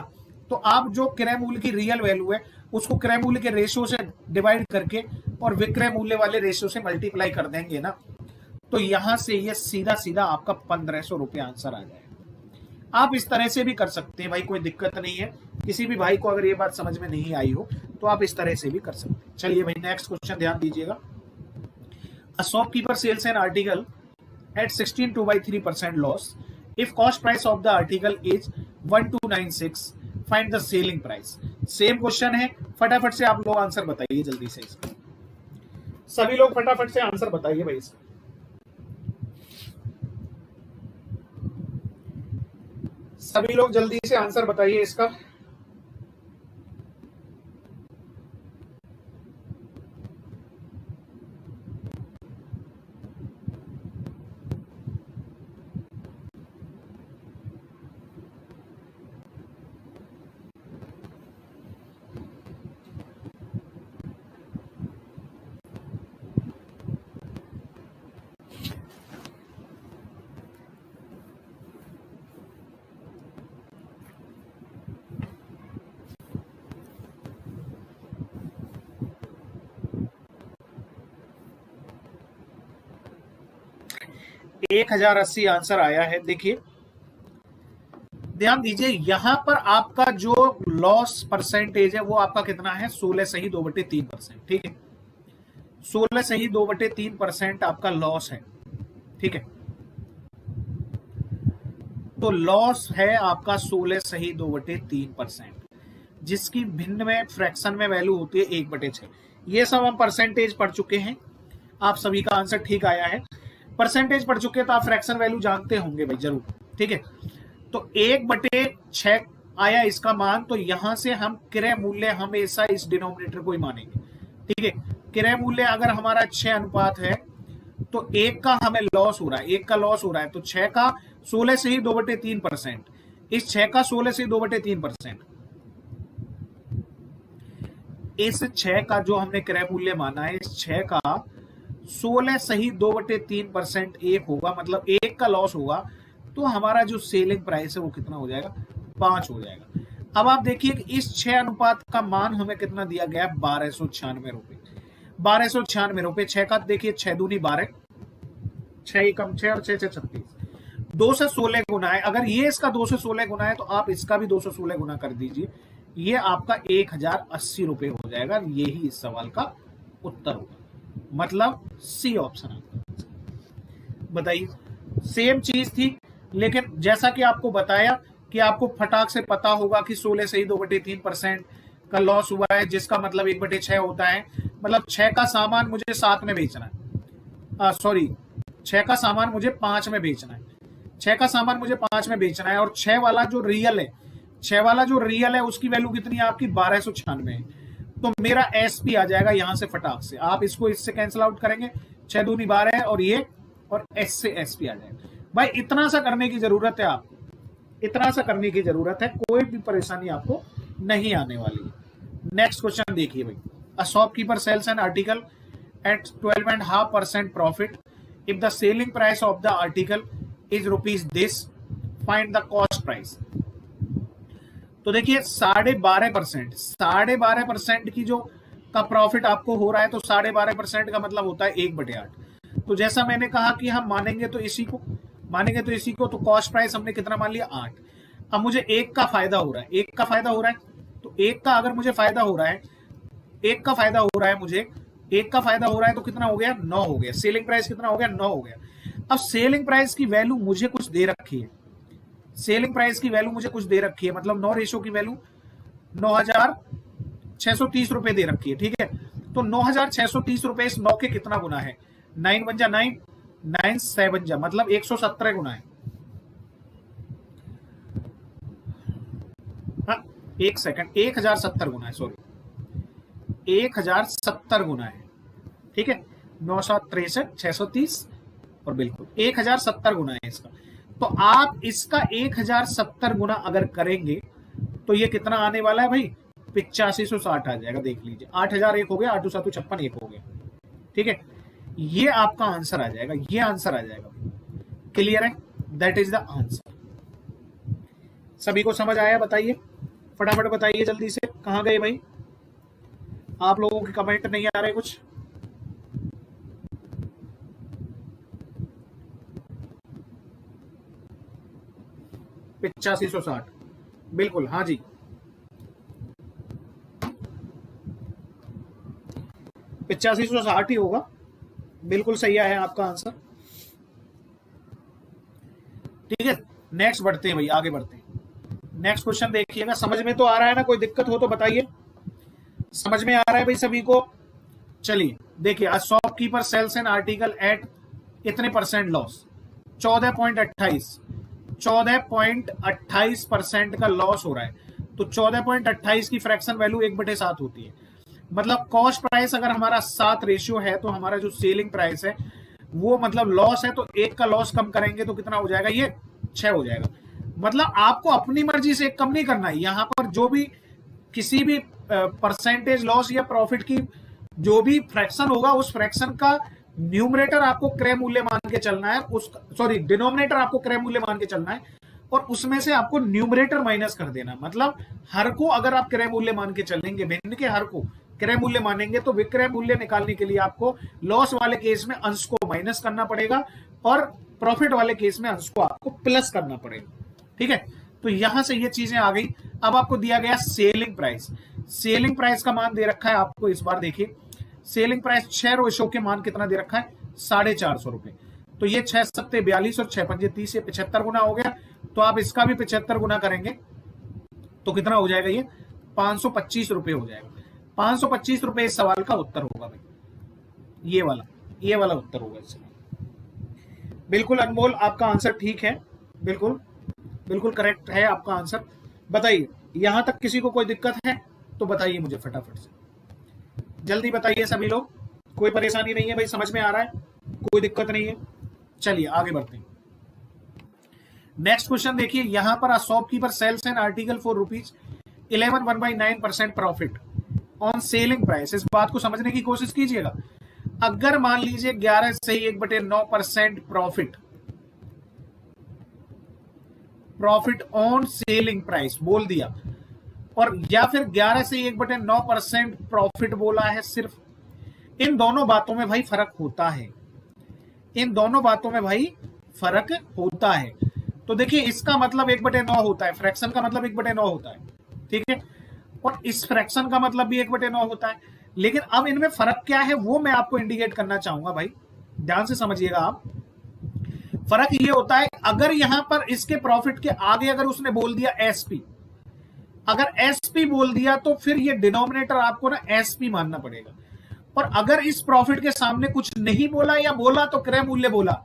तो आप जो क्रय मूल्य की रियल वैल्यू है उसको क्रय मूल्य के रेशियो से डिवाइड करके और विक्रय मूल्य वाले रेशियो से मल्टीप्लाई कर देंगे ना, तो यहां से ये सीधा सीधा आपका 1500 रुपये आंसर आ जाएगा। आप इस तरह से भी कर सकते हैं भाई, कोई दिक्कत नहीं है। किसी भी भाई को अगर ये बात समझ में नहीं आई हो तो आप इस तरह से भी कर सकते हैं। चलिए भाई नेक्स्ट क्वेश्चन ध्यान दीजिएगा। A shopkeeper sells an article at 16.2/3% loss if cost price of the article is 1296, find the selling price. Same question है, फटाफट से आप लोग आंसर बताइए जल्दी से इसका। सभी लोग फटाफट से आंसर बताइए भाई इसका। सभी लोग जल्दी से आंसर बताइए इसका। एक 1080 आंसर आया है। देखिए ध्यान दीजिए, यहां पर आपका जो लॉस परसेंटेज है वो आपका कितना है, 16 सही 2/3%। ठीक है, 16 सही 2/3% आपका लॉस है। ठीक है, तो लॉस है आपका 16 सही 2/3%, जिसकी भिन्न में फ्रैक्शन में वैल्यू होती है 1/6। ये सब हम परसेंटेज पढ़ चुके हैं, आप सभी का आंसर ठीक आया है। परसेंटेज पढ़ चुके हैं तो आप फ्रैक्शन वैल्यू जानते होंगे भाई जरूर। ठीक है, तो 1/6 आया इसका मान, तो यहां से हम क्रय मूल्य हमेशा इस डिनोमिनेटर को ही मानेंगे। ठीक है, क्रय मूल्य अगर हमारा 6 अनुपात है तो 1 का हमें लॉस हो रहा है, 1 का लॉस हो रहा है, तो 6 का 16 से ही 2/3%, इस 6 का 16 से 2/3%, इस 6 का जो हमने क्रय मूल्य माना है, इस 6 का 16 सही 2/3% 1 होगा, मतलब 1 का लॉस होगा, तो हमारा जो सेलिंग प्राइस है वो कितना हो जाएगा, 5 हो जाएगा। अब आप देखिए कि इस 6 अनुपात का मान हमें कितना दिया गया है, 1296 रुपए, 1296 रुपए। 6 का देखिए 6 दूनी 12, 6 कम 6 और 6 36, 2 से 16 गुना है। अगर ये इसका 2 से 16 गुना है तो आप इसका भी 2 से 16 गुना कर दीजिए, ये आपका 1080 रुपए हो जाएगा। यही इस सवाल का उत्तर होगा, मतलब सी ऑप्शन आपका। बताइए, सेम चीज थी, लेकिन जैसा कि आपको बताया कि आपको फटाक से पता होगा कि 16 से ही 2/3% का लॉस हुआ है, जिसका मतलब 1/6 होता है। मतलब 6 का सामान मुझे 7 में बेचना है, सॉरी 6 का सामान मुझे 5 में बेचना है, 6 का सामान मुझे 5 में बेचना है, और 6 वाला जो रियल है, 6 वाला जो रियल है उसकी वैल्यू कितनी है आपकी, 1296 है। तो मेरा एसपी आ जाएगा यहां से फटाक से, आप इसको इससे कैंसिल आउट करेंगे, 6 दूनी 12 है, और ये और एस से एसपी आ जाएगा। भाई इतना सा करने की जरूरत है आपको, इतना सा करने की जरूरत है, कोई भी परेशानी आपको नहीं आने वाली है। नेक्स्ट क्वेश्चन देखिए भाई, a shopkeeper sells an article at 12.5% profit if the selling price of the article is rupees this, find the cost price. तो देखिए 12.5%, 12.5% की जो का प्रॉफिट आपको हो रहा है, तो 12.5% का मतलब होता है 1/8। तो जैसा मैंने कहा कि हम मानेंगे तो इसी को, मानेंगे तो इसी को, तो कॉस्ट प्राइस हमने कितना मान लिया, 8। अब मुझे 1 का फायदा हो रहा है, 1 का फायदा हो रहा है, तो 1 का अगर मुझे फायदा हो रहा है, 1 का फायदा हो रहा है मुझे, 1 का फायदा हो रहा है, तो कितना हो गया, 9 हो गया। सेलिंग प्राइस कितना हो गया, 9 हो गया। अब सेलिंग प्राइस की वैल्यू मुझे कुछ दे रखी है, सेलिंग प्राइस की वैल्यू मुझे कुछ दे रखी है, मतलब 9 रेशो की वैल्यू 9630 रुपए दे रखी है। ठीक है, तो 9630 रुपए इस 9 के कितना गुना है, 9 बन जा 9, 9 7 जा मतलब 117 गुना है। हाँ, एक सेकंड, 1070 गुना है, सॉरी 1070 गुना है, ठीक है। 963, 630 और बिल्कुल 1070 गुना है इसका। तो आप इसका 1070 गुना अगर करेंगे तो ये कितना आने वाला है भाई, 8560 आ जाएगा। देख लीजिए 8000 एक हो गया, 8 2 7 56 एक हो गया, ठीक है। ये आपका आंसर आ जाएगा, ये आंसर आ जाएगा। क्लियर है? That is the answer. सभी को समझ आया? बताइए फटाफट, बताइए जल्दी से। कहां गए भाई? आप लोगों के कमेंट नहीं आ रहे कुछ। $8560 बिल्कुल, हाँ जी 8560 ही होगा, बिल्कुल सही है आपका आंसर। ठीक है, नेक्स्ट बढ़ते हैं भाई, आगे बढ़ते हैं। नेक्स्ट क्वेश्चन देखिएगा। समझ में तो आ रहा है ना? कोई दिक्कत हो तो बताइए। समझ में आ रहा है भाई सभी को? चलिए देखिए, a shopkeeper sells an article at इतने परसेंट लॉस, 14.28 14.28% का लॉस हो रहा है। तो 14.28 की फ्रैक्शन वैल्यू 1/7 होती है। मतलब कॉस्ट प्राइस अगर हमारा 7 रेशियो है तो हमारा जो सेलिंग प्राइस है वो मतलब लॉस है, तो 1 का लॉस कम करेंगे तो कितना हो जाएगा, ये 6 हो जाएगा। मतलब आपको अपनी मर्जी से कम नहीं करना है। यहां पर जो भी किसी भी परसेंटेज लॉस या प्रॉफिट की जो भी फ्रैक्शन होगा, उस फ्रैक्शन का न्यूमरेटर आपको क्रय मूल्य मान के चलना है, सॉरी डिनोमिनेटर आपको क्रय मूल्य मान के चलना है, और उसमें से आपको न्यूमरेटर माइनस कर देना। मतलब हर को अगर आप क्रय मूल्य मान के चलेंगे, भिन्न के हर को क्रय मूल्य मानेंगे, तो विक्रय मूल्य निकालने के लिए आपको लॉस वाले केस में अंश को माइनस करना पड़ेगा और प्रॉफिट वाले केस में अंश को आपको प्लस करना पड़ेगा। ठीक है, तो यहां से ये चीजें आ गई। अब आपको दिया गया सेलिंग प्राइस। सेलिंग प्राइस का मान दे रखा है आपको, इस बार देखिए सेलिंग प्राइस 6 रेशो के मान कितना दे रखा है, 450 रुपए। तो ये 6 सत्ते 42 और 6 पंजे 30, ये 75 गुना हो गया। तो आप इसका भी 75 गुना करेंगे तो कितना हो जाएगा, ये 525 रुपए हो जाएगा। 525 रुपए इस सवाल का उत्तर होगा भाई, ये वाला उत्तर होगा इसका। बिल्कुल अनमोल, आपका आंसर ठीक है, बिल्कुल बिल्कुल करेक्ट है आपका आंसर। बताइए यहां तक किसी को कोई दिक्कत है तो बताइए मुझे फटाफट से, जल्दी बताइए सभी लोग। कोई परेशानी नहीं है भाई, समझ में आ रहा है, कोई दिक्कत नहीं है। चलिए आगे बढ़ते हैं। नेक्स्ट क्वेश्चन देखिए, यहां पर a shopkeeper sells an article for ₹11 1/9% profit on selling price. इस बात को समझने की कोशिश कीजिएगा। अगर मान लीजिए 11 से 1/9% प्रॉफिट ऑन सेलिंग प्राइस बोल दिया, और या फिर 11 से 1/9% प्रॉफिट बोला है सिर्फ, इन दोनों बातों में भाई फर्क होता है। इन दोनों बातों में भाई फर्क होता है। तो देखिए इसका मतलब 1/9 होता है, फ्रैक्शन का मतलब 1/9 होता है, ठीक है, और इस फ्रैक्शन का मतलब भी 1/9 होता है। लेकिन अब इनमें फर्क क्या है वो मैं आपको इंडिकेट करना चाहूंगा भाई, ध्यान से समझिएगा आप। फर्क ये होता है, अगर यहां पर इसके प्रॉफिट के आगे अगर उसने बोल दिया एसपी, अगर एसपी बोल दिया तो फिर ये डिनोमिनेटर आपको ना एसपी मानना पड़ेगा। और अगर इस प्रॉफिट के सामने कुछ नहीं बोला, या बोला तो क्रय मूल्य बोला,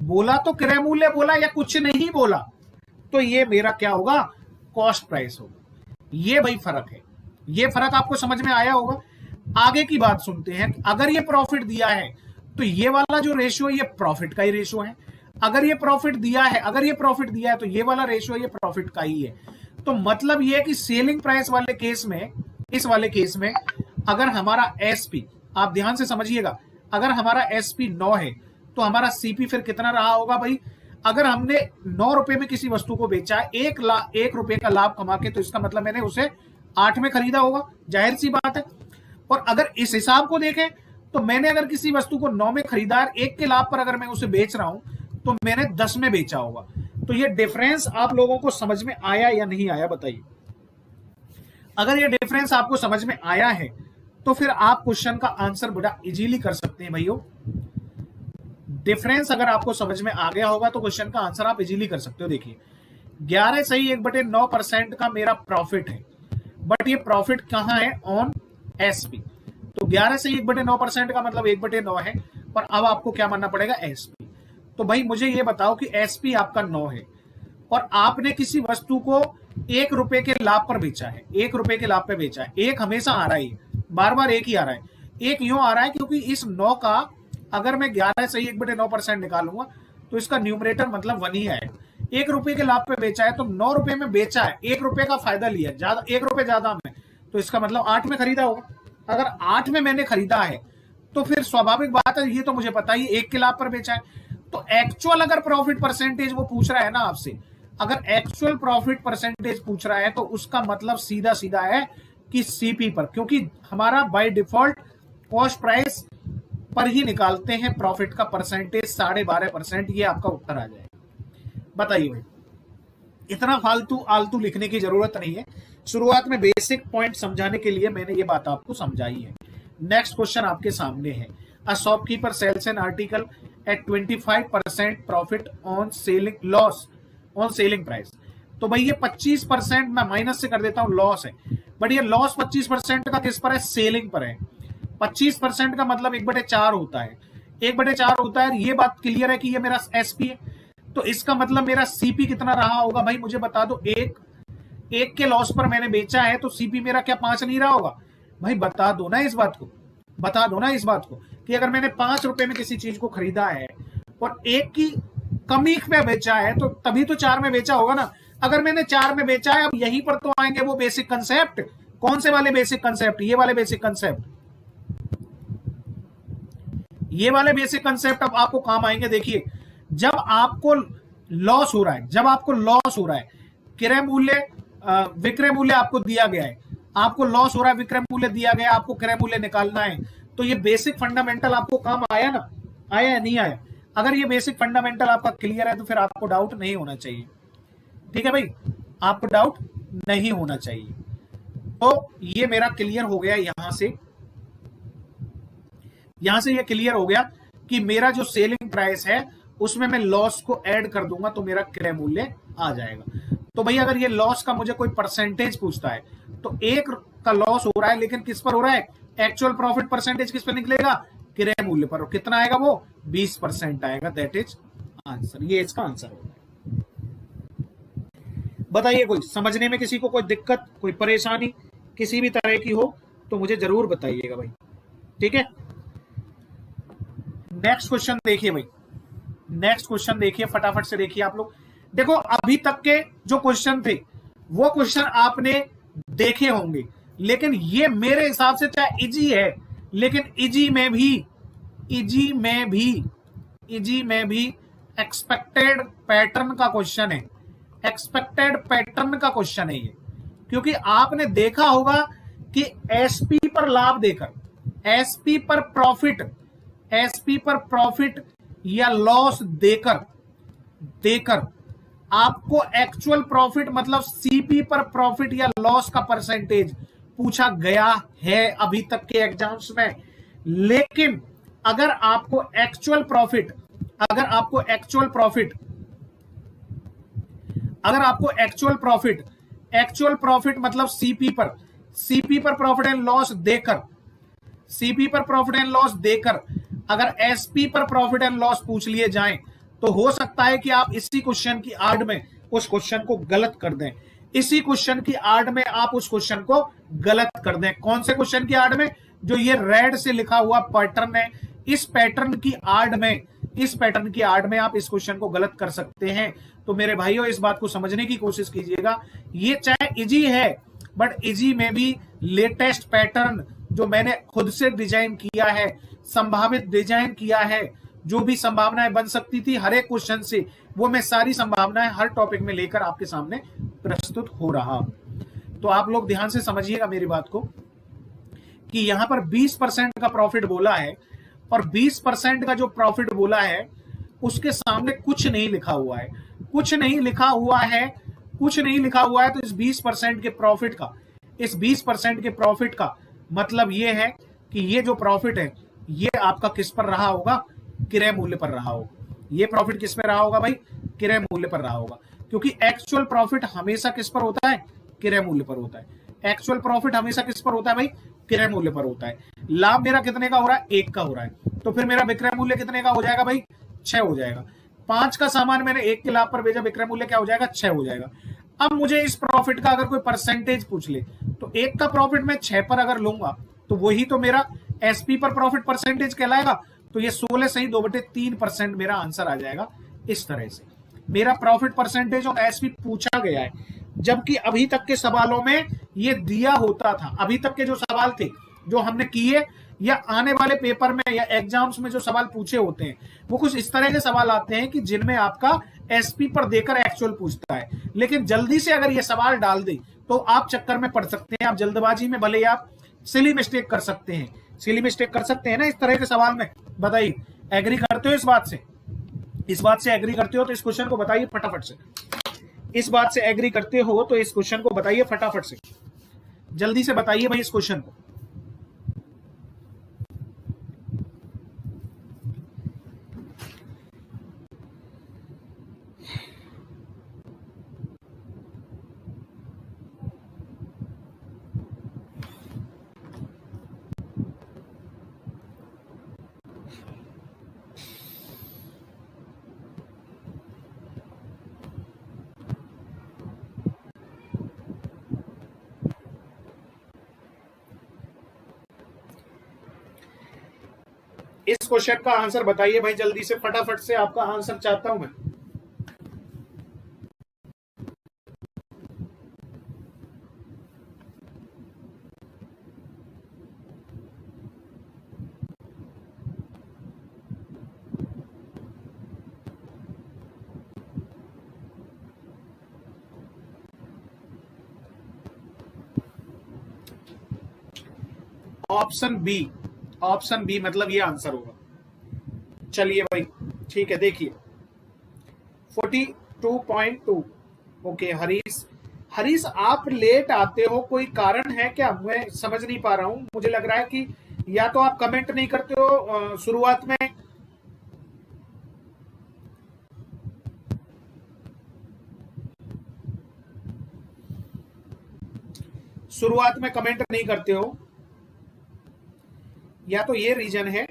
बोला तो क्रय मूल्य बोला, या कुछ नहीं बोला, तो ये मेरा क्या होगा, कॉस्ट प्राइस होगा। ये भाई फर्क है, ये फर्क आपको समझ में आया होगा। आगे की बात सुनते हैं। अगर ये प्रॉफिट दिया है तो ये वाला जो रेशियो ये प्रॉफिट का ही रेशियो है। अगर ये प्रॉफिट दिया है, अगर ये प्रॉफिट दिया है तो ये वाला रेशियो ये प्रॉफिट का ही है। तो मतलब ये है कि सेलिंग प्राइस वाले केस में, इस वाले केस में अगर हमारा एसपी, आप ध्यान से समझिएगा, अगर हमारा एसपी 9 है तो हमारा सीपी फिर कितना रहा होगा भाई। अगर हमने 9 रुपए में किसी वस्तु को बेचा है, 1 रुपए का लाभ कमा के, तो इसका मतलब मैंने उसे 8 में खरीदा होगा, जाहिर सी बात है। और अगर इस हिसाब को देखें तो मैंने अगर किसी वस्तु को 9 में खरीदा है, 1 के लाभ पर अगर मैं उसे बेच रहा हूं तो मैंने 10 में बेचा होगा। तो ये डिफरेंस आप लोगों को समझ में आया या नहीं आया बताइए। अगर ये डिफरेंस आपको समझ में आया है तो फिर आप क्वेश्चन का आंसर बड़ा इजीली कर सकते हैं भाइयों। डिफरेंस अगर आपको समझ में आ गया होगा तो क्वेश्चन का आंसर आप इजीली कर सकते हो। देखिए 11 सही 1/9% का मेरा प्रॉफिट है, बट ये प्रॉफिट कहां है, ऑन एसपी। तो 11 से 1/9% का मतलब 1/9 है, और अब आपको क्या मानना पड़ेगा, एसपी। तो भाई मुझे ये बताओ कि एसपी आपका 9 है और आपने किसी वस्तु को 1 रुपए के लाभ पर बेचा है, 1 रुपए के लाभ पे बेचा है। एक हमेशा आ रहा है, बार बार एक ही आ रहा है। एक यूं आ रहा है क्योंकि इस 9 का अगर मैं 11 से 1/9% निकालूंगा तो इसका न्यूमरेटर मतलब 1 ही आएगा। 1 रुपए के लाभ पे बेचा है तो 9 रुपए में बेचा है, 1 रुपए का फायदा लिया, ज्यादा 1 रुपए ज्यादा में, तो इसका मतलब 8 में खरीदा होगा। अगर 8 में मैंने खरीदा है तो फिर स्वाभाविक बात है, ये तो मुझे पता ही 1 के लाभ पर बेचा है। तो एक्चुअल अगर प्रॉफिट परसेंटेज वो पूछ रहा है ना आपसे, अगर एक्चुअल प्रॉफिट परसेंटेज पूछ रहा है तो उसका मतलब सीधा सीधा है कि सीपी पर, क्योंकि हमारा बाय डिफॉल्ट कॉस्ट प्राइस पर ही निकालते हैं प्रॉफिट का परसेंटेज 12.5%। ये आपका उत्तर आ जाएगा। बताइए भाई, इतना फालतू आलतू लिखने की जरूरत नहीं है। शुरुआत में बेसिक पॉइंट समझाने के लिए मैंने ये बात आपको समझाई है। नेक्स्ट क्वेश्चन आपके सामने है, a shopkeeper sells an article at 25% profit on selling loss on selling price. तो भाई ये 25% मैं माइनस से कर देता हूं, लॉस है, बट ये लॉस 25% का किस पर है, सेलिंग पर है। 25% का मतलब 1/4 होता है, 1/4 होता है। ये बात क्लियर है कि ये मेरा एसपी है, तो इसका मतलब मेरा सीपी कितना रहा होगा भाई मुझे बता दो। एक के लॉस पर मैंने बेचा है तो सीपी मेरा क्या 5 नहीं रहा होगा भाई? बता दो ना इस बात को, बता दो ना इस बात को कि अगर मैंने 5 रुपए में किसी चीज को खरीदा है और 1 की कमी में बेचा है तो तभी तो 4 में बेचा होगा ना। अगर मैंने 4 में बेचा है, अब यहीं पर तो आएंगे वो बेसिक कंसेप्ट। कौन से वाले बेसिक कंसेप्ट? ये वाले बेसिक कंसेप्ट, ये वाले बेसिक कंसेप्ट अब आपको काम आएंगे। देखिए, जब आपको लॉस हो रहा है, जब आपको लॉस हो रहा है, क्रय मूल्य विक्रय मूल्य आपको दिया गया है, आपको लॉस हो रहा है, विक्रय मूल्य दिया गया, आपको क्रय मूल्य निकालना है, तो ये बेसिक फंडामेंटल आपको काम आया ना, आया या नहीं आया? अगर ये बेसिक फंडामेंटल आपका क्लियर है तो फिर आपको डाउट नहीं होना चाहिए। ठीक है भाई, आपको डाउट नहीं होना चाहिए। तो ये मेरा क्लियर हो गया, यहां से ये क्लियर हो गया कि मेरा जो सेलिंग प्राइस है उसमें मैं लॉस को ऐड कर दूंगा तो मेरा क्रय मूल्य आ जाएगा। तो भाई अगर ये लॉस का मुझे कोई परसेंटेज पूछता है तो 1 का लॉस हो रहा है, लेकिन किस पर हो रहा है? एक्चुअल प्रॉफिट परसेंटेज किस पर निकलेगा? क्रय मूल्य पर। कितना आएगा वो? 20% आएगा। दैट इज आंसर, ये इसका आंसर होगा। बताइए, कोई समझने में किसी को कोई दिक्कत, कोई परेशानी किसी भी तरह की हो तो मुझे जरूर बताइएगा भाई। ठीक है, नेक्स्ट क्वेश्चन देखिए भाई, नेक्स्ट क्वेश्चन देखिए, फटाफट से देखिए आप लोग। देखो, अभी तक के जो क्वेश्चन थे वो क्वेश्चन आपने देखे होंगे, लेकिन ये मेरे हिसाब से चाहे इजी है, लेकिन इजी में भी एक्सपेक्टेड पैटर्न का क्वेश्चन है, एक्सपेक्टेड पैटर्न का क्वेश्चन है ये। क्योंकि आपने देखा होगा कि एसपी पर लाभ देकर, एसपी पर प्रॉफिट या लॉस देकर आपको एक्चुअल प्रॉफिट मतलब सीपी पर प्रॉफिट या लॉस का परसेंटेज पूछा गया है अभी तक के एग्जाम्स में। लेकिन अगर आपको एक्चुअल प्रॉफिट मतलब सीपी पर प्रॉफिट एंड लॉस देकर अगर एसपी पर प्रॉफिट एंड लॉस पूछ लिए जाएं तो हो सकता है कि आप इसी क्वेश्चन की आड़ में उस क्वेश्चन को गलत कर दें। इसी क्वेश्चन की आड़ में आप उस क्वेश्चन को गलत कर दें। कौन से क्वेश्चन की आड़ में? जो ये रेड से लिखा हुआ पैटर्न है, इस पैटर्न की आड़ में आप इस क्वेश्चन को गलत कर सकते हैं। तो मेरे भाइयों, इस बात को समझने की कोशिश कीजिएगा। ये चाहे इजी है, बट इजी में भी लेटेस्ट पैटर्न जो मैंने खुद से डिजाइन किया है, संभावित डिजाइन किया है, जो भी संभावनाएं बन सकती थी हर एक क्वेश्चन से, वो मैं सारी संभावनाएं हर टॉपिक में लेकर आपके सामने प्रस्तुत हो रहा हूं। तो आप लोग ध्यान से समझिएगा मेरी बात को कि यहां पर 20% का प्रॉफिट बोला है और 20% का जो प्रॉफिट बोला है उसके सामने कुछ नहीं लिखा हुआ है, कुछ नहीं लिखा हुआ है। तो इस 20% के प्रॉफिट का मतलब ये है कि ये जो प्रॉफिट है ये आपका किस पर रहा होगा? क्रय मूल्य पर रहा होगा। ये प्रॉफिट किस पर रहा होगा भाई? क्रय मूल्य पर रहा होगा। क्योंकि एक्चुअल प्रॉफिट हमेशा किस पर होता है? क्रय मूल्य पर होता है। एक्चुअल प्रॉफिट हमेशा किस पर होता है भाई? क्रय मूल्य पर होता है। लाभ मेरा कितने का हो रहा है? 1 का हो रहा है, तो फिर मेरा विक्रय मूल्य कितने का हो जाएगा भाई? 6 हो जाएगा। 5 का सामान मैंने 1 के लाभ पर भेजा, विक्रय मूल्य क्या हो जाएगा? 6 हो जाएगा। अब मुझे इस प्रॉफिट का अगर कोई परसेंटेज पूछ ले तो 1 का प्रॉफिट मैं 6 पर अगर लूंगा तो वही तो मेरा एसपी पर प्रॉफिट परसेंटेज कहलाएगा। तो ये 16 सही 2/3% मेरा आंसर आ जाएगा। इस तरह से मेरा प्रॉफिट परसेंटेज ऑन एसपी पूछा गया है, जबकि अभी तक के सवालों में ये दिया होता था। अभी तक के जो सवाल थे जो हमने किए या आने वाले पेपर में या एग्जाम्स में जो सवाल पूछे होते हैं वो कुछ इस तरह के सवाल आते हैं कि जिनमें आपका एसपी पर देकर एक्चुअल पूछता है। लेकिन जल्दी से अगर ये सवाल डाल दे तो आप चक्कर में पड़ सकते हैं, आप जल्दबाजी में भले आप सिली मिस्टेक कर सकते हैं, सिली मिस्टेक कर सकते हैं ना इस तरह के सवाल में। बताइए, एग्री करते हो इस बात से? इस बात से एग्री करते हो तो इस क्वेश्चन को बताइए फटाफट से। इस बात से एग्री करते हो तो इस क्वेश्चन को बताइए फटाफट से, जल्दी से बताइए भाई इस क्वेश्चन को। इस क्वेश्चन का आंसर बताइए भाई जल्दी से फटाफट से, आपका आंसर चाहता हूं मैं। ऑप्शन बी, ऑप्शन बी मतलब ये आंसर होगा। चलिए भाई ठीक है, देखिए 42.2। ओके हरीश, हरीश आप लेट आते हो, कोई कारण है क्या? मैं समझ नहीं पा रहा हूं। मुझे लग रहा है कि या तो आप कमेंट नहीं करते हो शुरुआत में, शुरुआत में कमेंट नहीं करते हो, या तो ये रीजन है।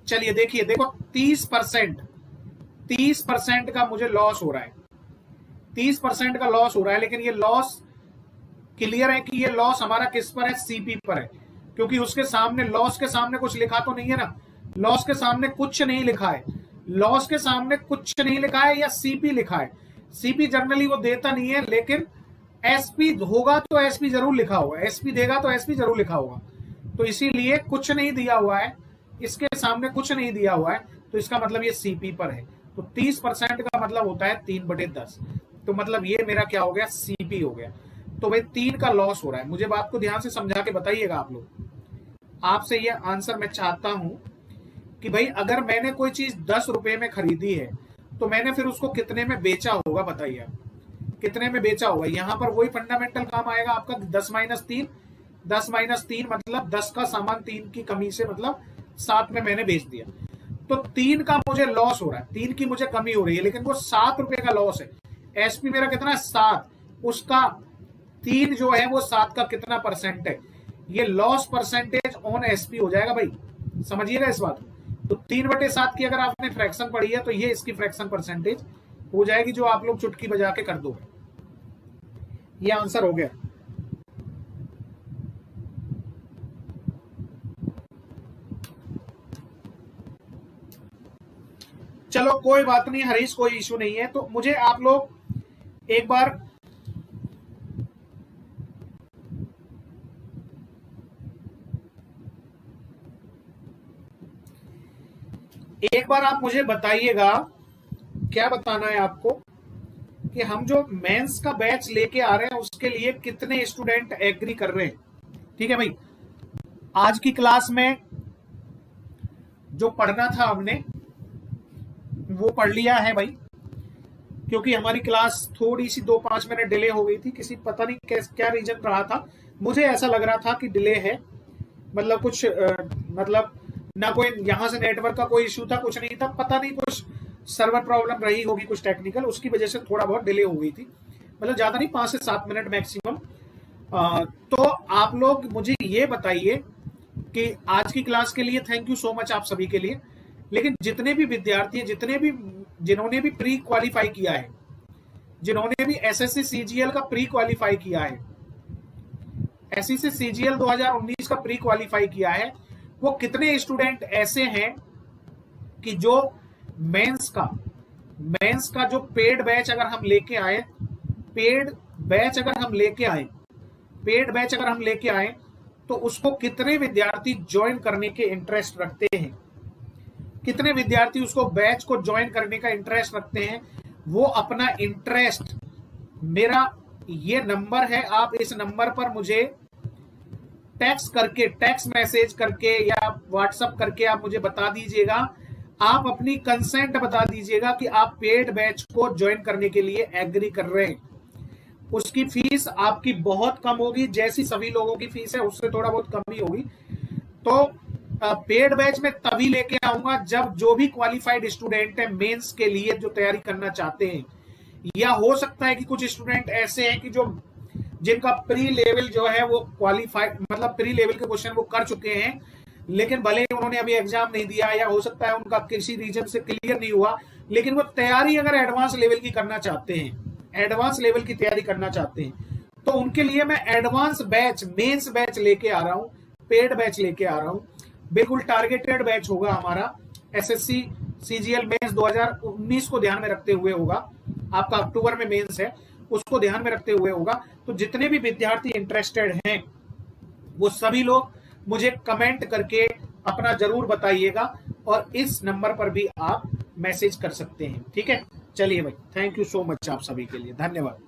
चलिए देखिए, देखो 30% का मुझे लॉस हो रहा है, 30% का लॉस हो रहा है। लेकिन ये लॉस क्लियर है कि ये लॉस हमारा किस पर है? सीपी पर है, क्योंकि उसके सामने लॉस के सामने कुछ लिखा तो नहीं है ना। लॉस के सामने कुछ नहीं लिखा है, लॉस के सामने कुछ नहीं लिखा है या सीपी लिखा है। सीपी जनरली वो देता नहीं है, लेकिन एसपी होगा तो एसपी जरूर लिखा होगा, एसपी देगा तो एसपी जरूर लिखा होगा। तो इसीलिए कुछ नहीं दिया हुआ है, इसके सामने कुछ नहीं दिया हुआ है, तो इसका मतलब ये सीपी पर है। तो 30% का मतलब होता है 3/10, तो मतलब ये मेरा क्या हो गया? सीपी हो गया। तो भाई 3 का लॉस हो रहा है। मुझे बात को ध्यान से समझा के बताइएगा आप लोग। आपसे ये आंसर मैं चाहता हूं कि भाई अगर मैंने कोई चीज 10 रुपए में खरीदी है तो मैंने फिर उसको कितने में बेचा होगा? बताइए आप, कितने में बेचा होगा? यहां पर वही फंडामेंटल काम आएगा आपका, 10 - 3, 10 - 3 मतलब 10 का सामान 3 की कमी से मतलब 7 में मैंने बेच दिया। तो 3 का मुझे लॉस हो रहा है, 3 की मुझे कमी हो रही है, लेकिन वो 7 रुपए का लॉस है। एसपी मेरा कितना है? 7, उसका 3 जो है वो 7 का कितना परसेंट है? ये लॉस परसेंटेज ऑन एसपी हो जाएगा भाई, समझिएगा इस बात को। तो 3/7 की अगर आपने फ्रैक्शन पढ़ी है तो ये इसकी फ्रैक्शन परसेंटेज हो जाएगी, जो आप लोग चुटकी बजा के कर दोगे। ये आंसर हो गया। चलो कोई बात नहीं हरीश, कोई इशू नहीं है। तो मुझे आप लोग एक बार आप मुझे बताइएगा, क्या बताना है आपको, कि हम जो मेंस का बैच लेके आ रहे हैं उसके लिए कितने स्टूडेंट एग्री कर रहे हैं? ठीक है भाई, आज की क्लास में जो पढ़ना था हमने वो पढ़ लिया है भाई, क्योंकि हमारी क्लास थोड़ी सी 2-5 मिनट डिले हो गई थी। किसी पता नहीं क्या रीजन रहा था, मुझे ऐसा लग रहा था कि डिले है, मतलब कुछ मतलब ना कोई यहां से नेटवर्क का कोई इश्यू था, कुछ नहीं था, पता नहीं कुछ सर्वर प्रॉब्लम रही होगी कुछ टेक्निकल, उसकी वजह से थोड़ा बहुत डिले हो गई थी। मतलब ज्यादा नहीं, 5 से 7 मिनट मैक्सिमम। तो आप लोग मुझे ये बताइए कि आज की क्लास के लिए थैंक यू सो मच आप सभी के लिए। लेकिन जितने भी विद्यार्थी हैं, जिन्होंने भी प्री क्वालिफाई किया है, जिन्होंने भी एसएससी सीजीएल का प्री क्वालिफाई किया है, एसएससी सीजीएल 2019 का प्री क्वालिफाई किया है, वो कितने स्टूडेंट ऐसे हैं कि जो मेंस का जो पेड बैच अगर हम लेके आए, पेड बैच अगर हम लेके आए तो उसको कितने विद्यार्थी ज्वाइन करने के इंटरेस्ट रखते हैं, कितने विद्यार्थी उसको बैच को ज्वाइन करने का इंटरेस्ट रखते हैं। वो अपना इंटरेस्ट, मेरा ये नंबर है, आप इस नंबर पर मुझे टेक्स्ट मैसेज करके या व्हाट्सएप करके आप मुझे बता दीजिएगा, आप अपनी कंसेंट बता दीजिएगा कि आप पेड बैच को ज्वाइन करने के लिए एग्री कर रहे हैं। उसकी फीस आपकी बहुत कम होगी, जैसी सभी लोगों की फीस है उससे थोड़ा बहुत कम ही होगी। तो पेड बैच में तभी लेके आऊंगा जब जो भी क्वालिफाइड स्टूडेंट है मेंस के लिए जो तैयारी करना चाहते हैं, या हो सकता है कि कुछ स्टूडेंट ऐसे हैं कि जो जिनका प्री लेवल जो है वो क्वालिफाइड, मतलब प्री लेवल के क्वेश्चन वो कर चुके हैं, लेकिन भले ही उन्होंने अभी एग्जाम नहीं दिया या हो सकता है उनका किसी रीजन से क्लियर नहीं हुआ, लेकिन वो तैयारी अगर एडवांस लेवल की करना चाहते हैं, एडवांस लेवल की तैयारी करना चाहते हैं, तो उनके लिए मैं एडवांस बैच, मेंस बैच लेके आ रहा हूं, पेड बैच लेके आ रहा हूं। बिल्कुल टारगेटेड बैच होगा हमारा, एसएससी सीजीएल मेंस 2019 को ध्यान में रखते हुए होगा, आपका अक्टूबर में मेंस है, उसको ध्यान में रखते हुए होगा। तो जितने भी विद्यार्थी इंटरेस्टेड हैं वो सभी लोग मुझे कमेंट करके अपना जरूर बताइएगा, और इस नंबर पर भी आप मैसेज कर सकते हैं। ठीक है, चलिए भाई, थैंक यू सो मच आप सभी के लिए, धन्यवाद।